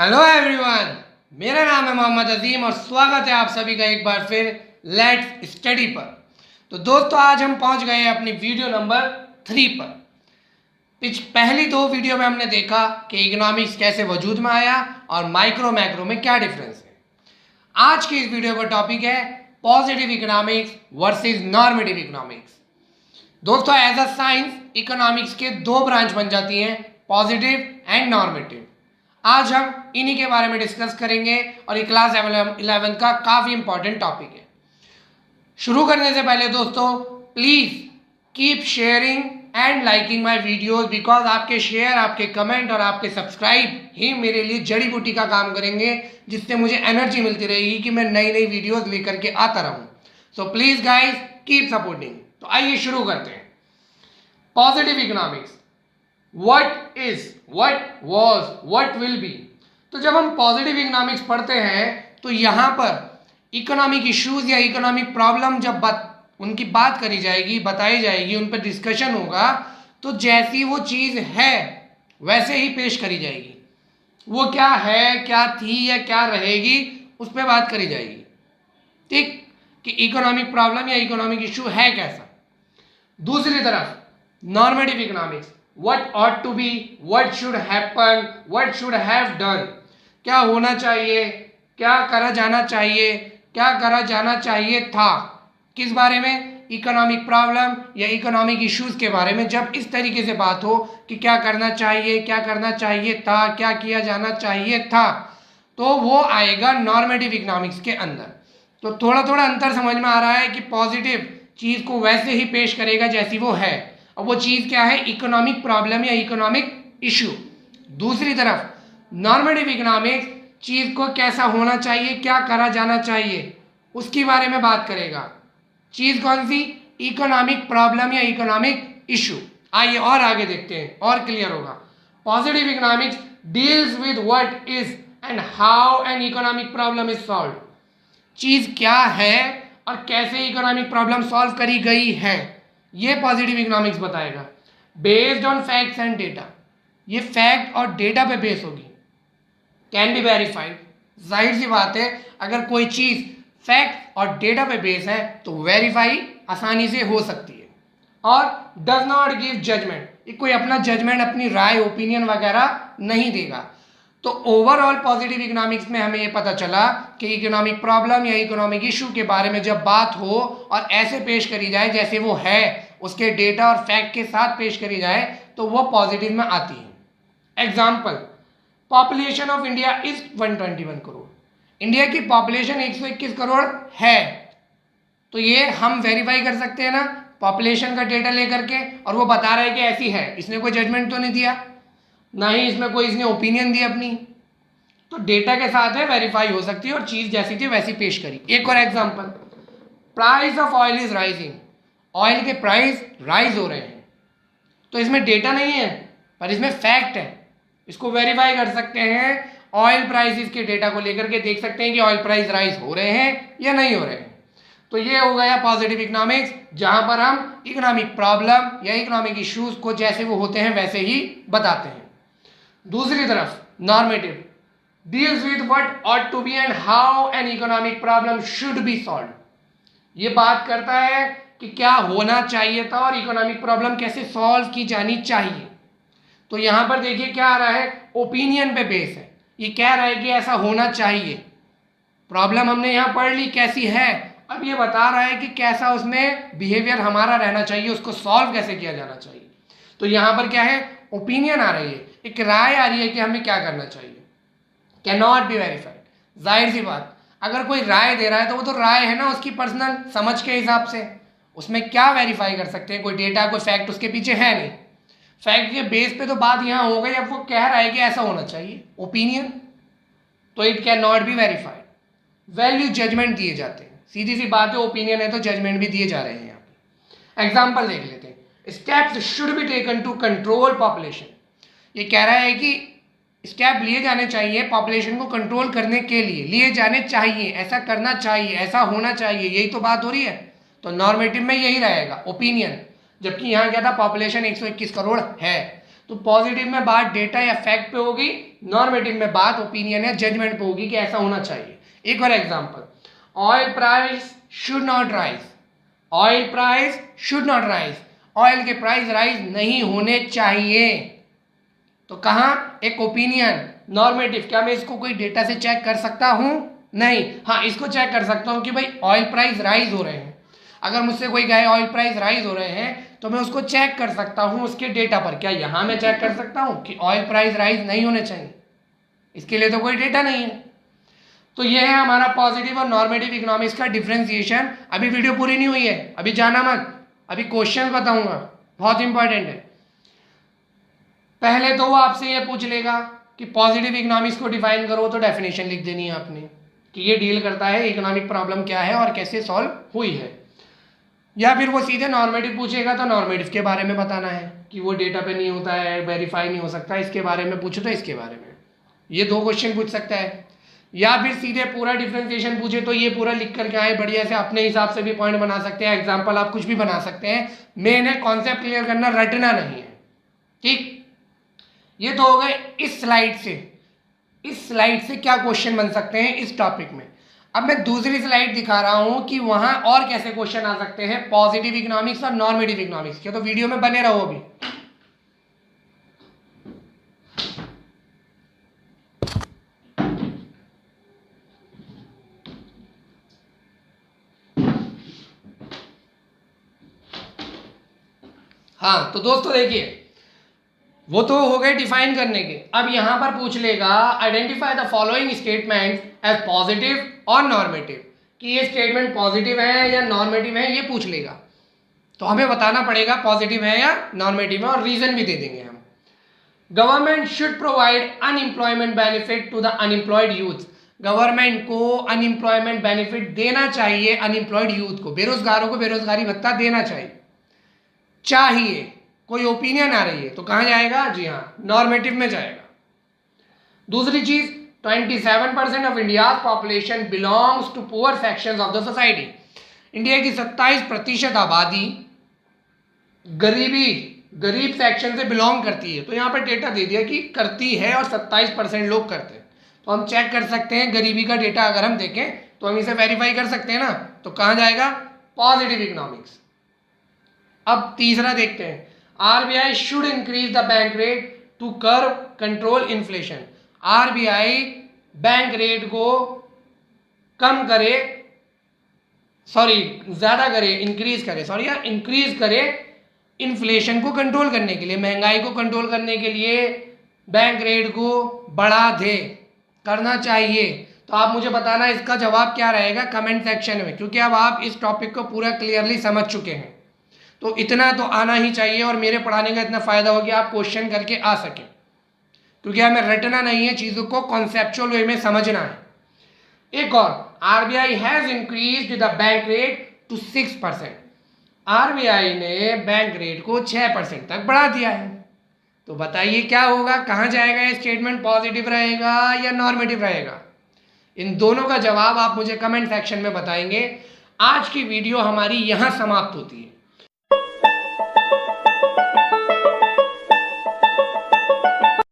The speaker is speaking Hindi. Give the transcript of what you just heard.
हेलो एवरीवन, मेरा नाम है मोहम्मद अजीम और स्वागत है आप सभी का एक बार फिर लेट्स स्टडी पर। तो दोस्तों, आज हम पहुंच गए हैं अपनी वीडियो नंबर 3 पर। पहली 2 वीडियो में हमने देखा कि इकोनॉमिक्स कैसे वजूद में आया और माइक्रो मैक्रो में क्या डिफरेंस है। आज की इस वीडियो का टॉपिक है positive economics versus normative economics. दोस्तों, एज अ साइंस इकोनॉमिक्स के 2 ब्रांच बन जाती हैं, पॉजिटिव एंड नॉर्मेटिव। आज हम इन्हीं के बारे में डिस्कस करेंगे और ये क्लास 11 का काफ़ी इंपॉर्टेंट टॉपिक है। शुरू करने से पहले दोस्तों, please keep sharing and liking my videos because आपके शेयर, आपके कमेंट और आपके सब्सक्राइब ही मेरे लिए जड़ी बूटी का काम करेंगे, जिससे मुझे एनर्जी मिलती रहेगी कि मैं नई नई वीडियोस लेकर के आता रहूं। So please guys keep supporting. तो आइए शुरू करते हैं। Positive economics, what is, what was, what will be. तो जब हम पॉजिटिव इकोनॉमिक्स पढ़ते हैं तो यहाँ पर इकोनॉमिक इश्यूज या इकोनॉमिक प्रॉब्लम जब उनकी बात करी जाएगी, बताई जाएगी, उन पर डिस्कशन होगा, तो जैसी वो चीज़ है वैसे ही पेश करी जाएगी। वो क्या है, क्या थी या क्या रहेगी, उस पर बात करी जाएगी। ठीक, कि इकोनॉमिक प्रॉब्लम या इकोनॉमिक इशू है कैसा। दूसरी तरफ normative economics, what ought to be, what should happen, what should have done, क्या होना चाहिए, क्या करा जाना चाहिए, क्या करा जाना चाहिए था। किस बारे में? इकोनॉमिक प्रॉब्लम या इकोनॉमिक इश्यूज के बारे में। जब इस तरीके से बात हो कि क्या करना चाहिए, क्या करना चाहिए था, क्या किया जाना चाहिए था, तो वो आएगा नॉर्मेटिव इकोनॉमिक्स के अंदर। तो थोड़ा थोड़ा अंतर समझ में आ रहा है कि पॉजिटिव चीज़ को वैसे ही पेश करेगा जैसी वो है, और वो चीज़ क्या है? इकोनॉमिक प्रॉब्लम या इकोनॉमिक इशू। दूसरी तरफ नॉर्मेटिव इकोनॉमिक्स चीज़ को कैसा होना चाहिए, क्या करा जाना चाहिए, उसके बारे में बात करेगा। चीज़ कौन सी? इकोनॉमिक प्रॉब्लम या इकोनॉमिक इशू। आइए और आगे देखते हैं और क्लियर होगा। Positive economics deals with what is and how an economic problem is solve. चीज़ क्या है और कैसे इकोनॉमिक प्रॉब्लम सॉल्व करी गई है, ये पॉजिटिव इकोनॉमिक्स बताएगा। Based on facts and data, ये फैक्ट और डेटा पे बेस होगी। कैन बी वेरीफाइड, जाहिर सी बात है, अगर कोई चीज़ फैक्ट और डेटा पे बेस है तो वेरीफाई आसानी से हो सकती है। और डज नॉट गिव जजमेंट, ये कोई अपना जजमेंट, अपनी राय, ओपिनियन वगैरह नहीं देगा। तो ओवरऑल पॉजिटिव इकोनॉमिक्स में हमें ये पता चला कि इकोनॉमिक प्रॉब्लम या इकोनॉमिक इशू के बारे में जब बात हो और ऐसे पेश करी जाए जैसे वो है, उसके डेटा और फैक्ट के साथ पेश करी जाए, तो वो पॉजिटिव में आती है। Example, population of India is 121 crore. India की पॉपुलेशन 121 करोड़ है, तो ये हम वेरीफाई कर सकते हैं ना पॉपुलेशन का डेटा लेकर के, और वो बता रहा है कि ऐसी है। इसने कोई जजमेंट तो नहीं दिया, ना ही इसमें कोई इसने ओपिनियन दी अपनी, तो डेटा के साथ है, वेरीफाई हो सकती है और चीज़ जैसी थी वैसी पेश करी। एक और example, price of oil is rising. Oil के प्राइस राइज हो रहे हैं, तो इसमें डेटा नहीं है पर इसमें फैक्ट है, इसको वेरीफाई कर सकते हैं। ऑयल प्राइसेस के डेटा को लेकर के देख सकते हैं कि ऑयल प्राइस राइज हो रहे हैं या नहीं हो रहे हैं। तो ये हो गया पॉजिटिव इकोनॉमिक्स, जहां पर हम इकोनॉमिक प्रॉब्लम या इकोनॉमिक इश्यूज को जैसे वो होते हैं वैसे ही बताते हैं। दूसरी तरफ normative deals with what ought to be and how an economic problem should be solve. ये बात करता है कि क्या होना चाहिए था और इकोनॉमिक प्रॉब्लम कैसे सॉल्व की जानी चाहिए। तो यहाँ पर देखिए क्या आ रहा है, ओपिनियन पे बेस है। ये कह रहा है कि ऐसा होना चाहिए। प्रॉब्लम हमने यहाँ पढ़ ली कैसी है, अब ये बता रहा है कि कैसा उसमें बिहेवियर हमारा रहना चाहिए, उसको सॉल्व कैसे किया जाना चाहिए। तो यहाँ पर क्या है, ओपिनियन आ रही है, एक राय आ रही है कि हमें क्या करना चाहिए। कैन नॉट बी वेरीफाइड, जाहिर सी बात, अगर कोई राय दे रहा है तो वो तो राय है ना, उसकी पर्सनल समझ के हिसाब से, उसमें क्या वेरीफाई कर सकते हैं, कोई डेटा, कोई फैक्ट उसके पीछे है नहीं। फैक्ट के बेस पे तो बात यहाँ हो गई, अब वो कह रहा है कि ऐसा होना चाहिए, ओपिनियन, तो it can not be verified. Value judgement दिए जाते हैं, सीधी सी बात है, ओपिनियन है तो जजमेंट भी दिए जा रहे हैं। यहाँ पे एग्जाम्पल देख लेते हैं। Steps should be taken to control population. ये कह रहा है कि स्टेप लिए जाने चाहिए पॉपुलेशन को कंट्रोल करने के लिए, लिए जाने चाहिए, ऐसा करना चाहिए, ऐसा होना चाहिए, यही तो बात हो रही है। तो नॉर्मेटिव में यही रहेगा, ओपिनियन। जबकि यहाँ क्या था, पॉपुलेशन 121 करोड़ है, तो पॉजिटिव में बात डेटा या फैक्ट पे होगी, नॉर्मेटिव में बात ओपिनियन या जजमेंट पे होगी कि ऐसा होना चाहिए। एक और example, oil price should not rise, oil price should not rise, oil के प्राइस राइज नहीं होने चाहिए। तो कहाँ एक ओपिनियन, नॉर्मेटिव, क्या मैं इसको कोई डेटा से चेक कर सकता हूं? नहीं। हाँ, इसको चेक कर सकता हूं कि भाई ऑयल प्राइस राइज हो रहे हैं। अगर मुझसे कोई कहे ऑयल प्राइस राइज हो रहे हैं तो मैं उसको चेक कर सकता हूं उसके डेटा पर। क्या यहां मैं चेक कर सकता हूं कि ऑयल प्राइस राइज नहीं होने चाहिए? इसके लिए तो कोई डेटा नहीं है। तो यह है हमारा पॉजिटिव और नॉर्मेटिव इकोनॉमिक्स का डिफरेंशिएशन। अभी वीडियो पूरी नहीं हुई है, अभी जाना मत, अभी क्वेश्चन बताऊंगा, बहुत इंपॉर्टेंट है। पहले तो वो आपसे ये पूछ लेगा कि पॉजिटिव इकोनॉमिक्स को डिफाइन करो, तो डेफिनेशन लिख देनी है आपने कि ये डील करता है इकोनॉमिक प्रॉब्लम क्या है और कैसे सॉल्व हुई है। या फिर वो सीधे नॉर्मेटिव पूछेगा तो नॉर्मेटिव के बारे में बताना है कि वो डेटा पे नहीं होता है, वेरीफाई नहीं हो सकता, इसके बारे में पूछो तो इसके बारे में। ये दो क्वेश्चन पूछ सकता है। या फिर सीधे पूरा डिफरेंशिएशन पूछे तो ये पूरा लिख करके आए, बढ़िया से अपने हिसाब से भी पॉइंट बना सकते हैं, एग्जाम्पल आप कुछ भी बना सकते हैं। मेन है कॉन्सेप्ट क्लियर करना, रटना नहीं है। ठीक, ये तो हो गए इस स्लाइड से। इस स्लाइड से क्या क्वेश्चन बन सकते हैं इस टॉपिक में। अब मैं दूसरी स्लाइड दिखा रहा हूं कि वहां और कैसे क्वेश्चन आ सकते हैं पॉजिटिव इकोनॉमिक्स और नॉर्मेटिव इकोनॉमिक्स के। तो वीडियो में बने रहो अभी। हाँ, तो दोस्तों देखिए, वो तो हो गए डिफाइन करने के। अब यहां पर पूछ लेगा identify the following statement as positive और नॉर्मेटिव, कि ये स्टेटमेंट पॉजिटिव है या नॉर्मेटिव है, ये पूछ लेगा। तो हमें बताना पड़ेगा पॉजिटिव है या नॉर्मेटिव है, और रीजन भी दे देंगे हम। Government should provide unemployment benefit to the unemployed youth. Government को अनएम्प्लॉयमेंट बेनिफिट देना चाहिए, अनएम्प्लॉयड यूथ को, बेरोजगारों को बेरोजगारी भत्ता देना चाहिए। कोई ओपिनियन आ रही है तो कहां जाएगा? जी हाँ, नॉर्मेटिव में जाएगा। दूसरी चीज, 27% of India population belongs to poor sections of the society. India की 27% आबादी गरीब सेक्शन से बिलोंग करती है। तो यहां पर डेटा दे दिया कि करती है और 27% लोग करते हैं। तो हम चेक कर सकते हैं, गरीबी का डेटा अगर हम देखें तो हम इसे वेरीफाई कर सकते हैं ना। तो कहां जाएगा? Positive economics. अब तीसरा देखते हैं, RBI should increase the bank rate to curb control inflation। RBI bank rate को कम करे, ज्यादा करे, इंक्रीज करे इन्फ्लेशन को कंट्रोल करने के लिए, महंगाई को कंट्रोल करने के लिए बैंक रेट को बढ़ा दे, करना चाहिए। तो आप मुझे बताना इसका जवाब क्या रहेगा कमेंट सेक्शन में, क्योंकि अब आप इस टॉपिक को पूरा क्लियरली समझ चुके हैं। तो इतना तो आना ही चाहिए, और मेरे पढ़ाने का इतना फायदा हो कि आप क्वेश्चन करके आ सकें, क्योंकि हमें रटना नहीं है, चीजों को कॉन्सेप्चुअल वे में समझना है। एक और, RBI has increased the bank rate to 6%। RBI ने बैंक रेट को 6% तक बढ़ा दिया है। तो बताइए क्या होगा, कहां जाएगा ये स्टेटमेंट? पॉजिटिव रहेगा या नॉर्मेटिव रहेगा? इन दोनों का जवाब आप मुझे कमेंट सेक्शन में बताएंगे। आज की वीडियो हमारी यहां समाप्त होती है।